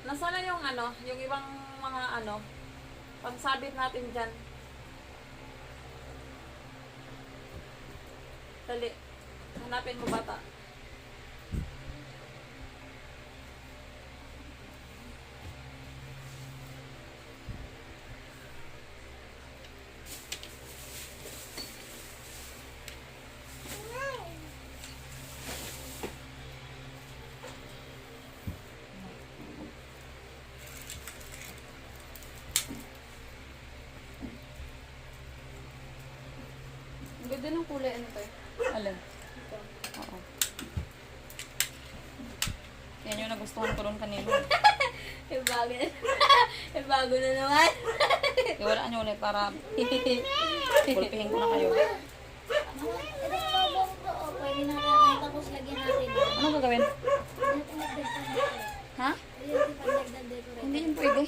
Nasaan na yung ano, yung ibang mga ano, pansabit natin dyan. Dali. Hanapin mo bata. Ang ganda ng kulay, ano to eh? Alin? Ito. Oo. Yan yung nagustuhan ko doon kanina. Eh, bago na. Eh, bago na naman. Iwalaan nyo ulit para pulpihin ko na kayo. Ito sa babong to, oh. Pwede natin tapos lagyan natin. Anong gagawin? Natin nagdagdag decorate. Ha? Pwede natin pagdagdag decorate. Hindi yun pwede.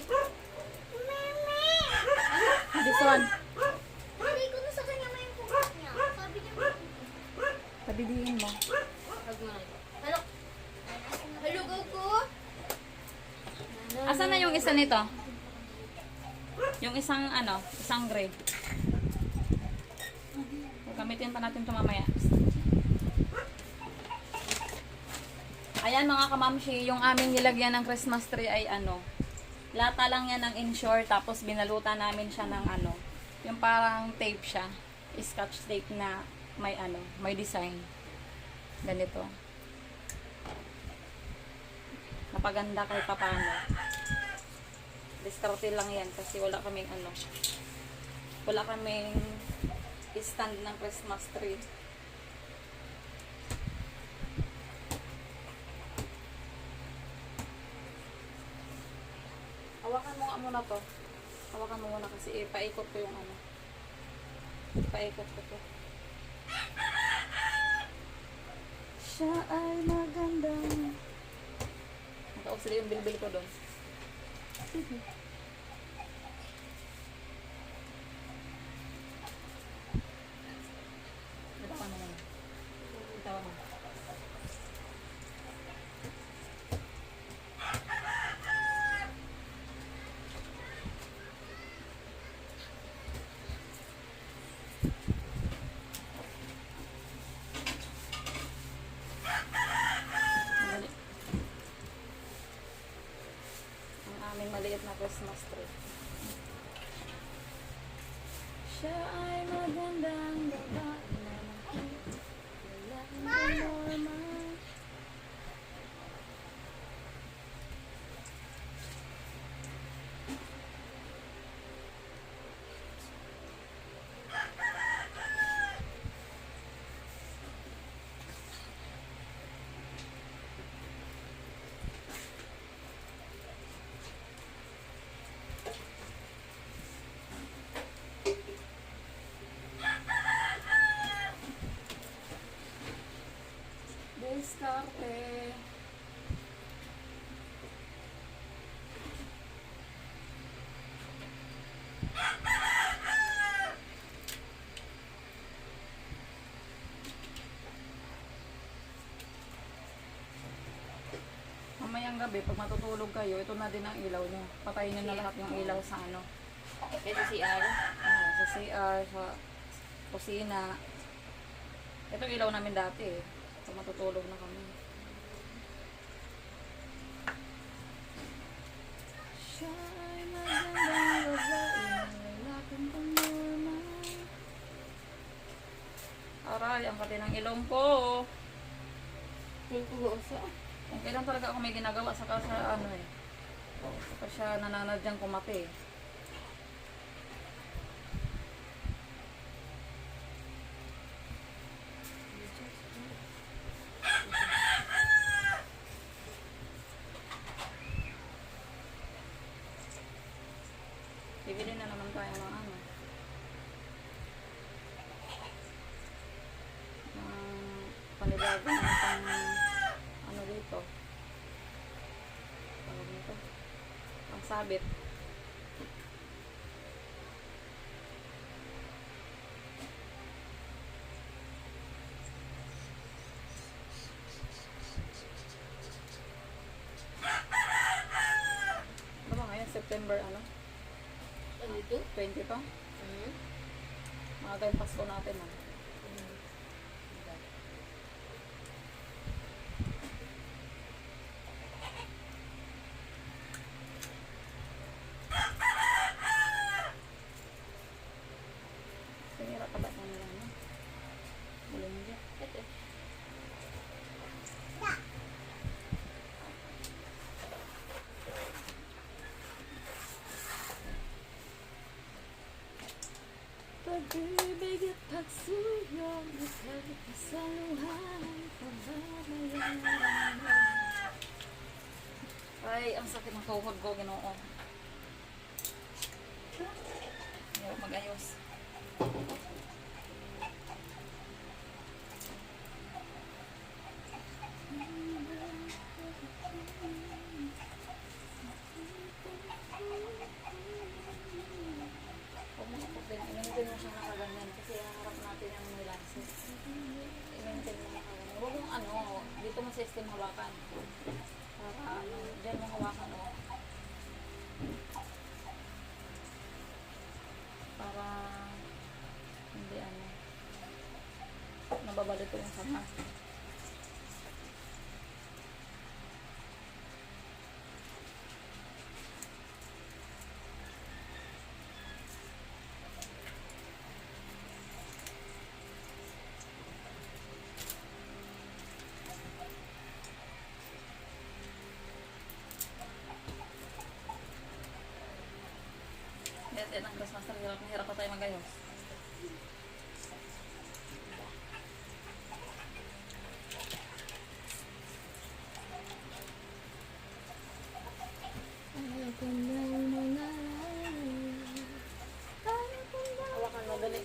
This one. Hindi ko na sa kanya may pukas niya. Sabi niya Padidiin mo. Hello? Hello, Goku? Asan na yung isa nito? Yung isang ano, isang gray. Gamitin pa natin ito mamaya. Ayan mga kamamshi, yung aming nilagyan ng Christmas tree ay ano, lata lang yan ng insure, tapos binalutan namin siya ng ano, yung parang tape siya, scotch tape na may ano, may design. Ganito. Napaganda kahit papano. Diskarte lang yan kasi wala kaming ano, wala kaming stand ng Christmas tree. Hawakan mo nga muna to. Hawakan mo muna kasi ipaikot ko yung ano. Ipaikot ko to. Siya ay magandang. Nakausili yung bilbil ko doon. Bitawan mo muna. Bitawan mo. Dali. Ang aming maliit na Christmas tree. Siya ay magandang babae na walang normal. Diskarte. Mamayang gabi, pag matutulog kayo, ito na din ang ilaw nyo. Patayin nyo na lahat yung ilaw sa ano. Sa CR? Sa CR, sa kusina. Ito ilaw namin dati eh. Pag matutulog na kami. Siya ay magandang babae, lalaking panormal. Aray, ang kati ng ilong ko. Pulpugosa. Kung kailan talaga ako may ginagawa saka sa ano eh. Saka siya nananadyang kumati eh. Bibili na naman tayo ng ano. Panibagong pang ano dito. Tawag nito. Pang sabit. December ano? Ano ito? 20 to? Hmm? Mga tayong Pasko natin ah. Sinira ka ba ng ano? Bulongga. Ito. Pag-ibig at pagsulong nagkakasaluhan pababayaan. Ay, ang sakit ng tuhod ko, Ginoo. Ayaw mag-ayos. Huwag mo kapag din, i-maintain mo siya nakaganyan kasi harap natin ang may lances. I-maintain mo nakaganyan. Huwag mong ano, dito mo system hawakan. Para ano, dyan mo hawakan o. Para hindi ano, nababalito yung sama. Yan ang Christmas tree. Hirap na hirap pa tayo magayos. Hawakan mo, dali.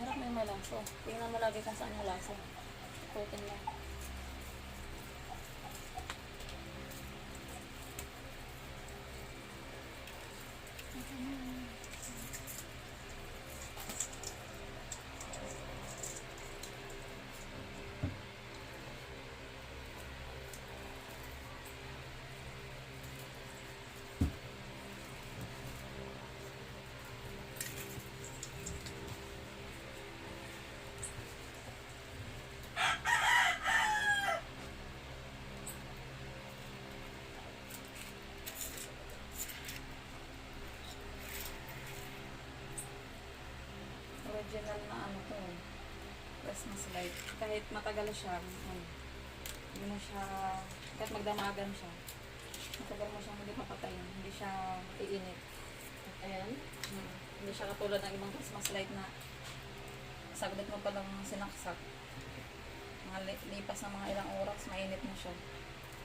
Hirap na yung may laso. Tingnan mo lagi kung saan yung laso. Putin lang. Original na ano to eh. Christmas light. Kahit matagal siya, hindi mo siya, kahit magdamagan siya, matagal mo siyang hindi papatayin. Hindi siya iinit. Ayan. Hindi siya katulad ng ibang Christmas light na saglit mo palang sinaksak. Mga lipas ng mga ilang oras, mainit na siya.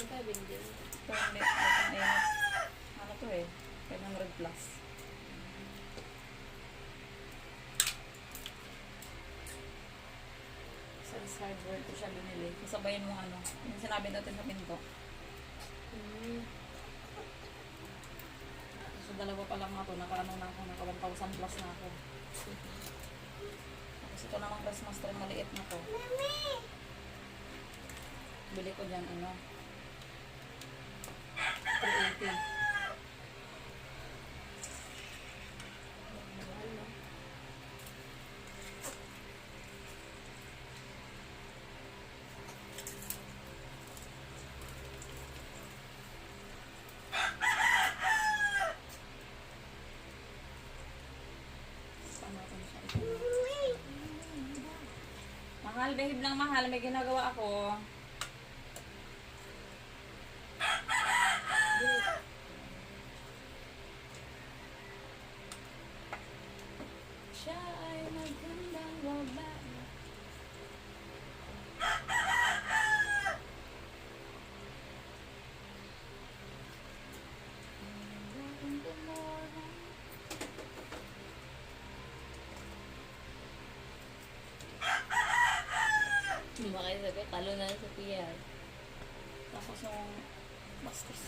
Ito din. Ito hindi, mainit. Ano to eh, 500 plus. Sa hardware ko siya binili. Kasabayan mo ano, yung sinabi natin sa pinto. So dalawa pa lang ako, naka-ano na ako, naka 1,000 plus na ako. Tapos ito namang Christmas tree, maliit na to. Bili ko dyan, ano, 380. Mahal, behave lang mahal. May ginagawa ako. Siya ay magandang babae. Hindi ba kayo sabi? Talo na sa PR. Tapos yung bastos.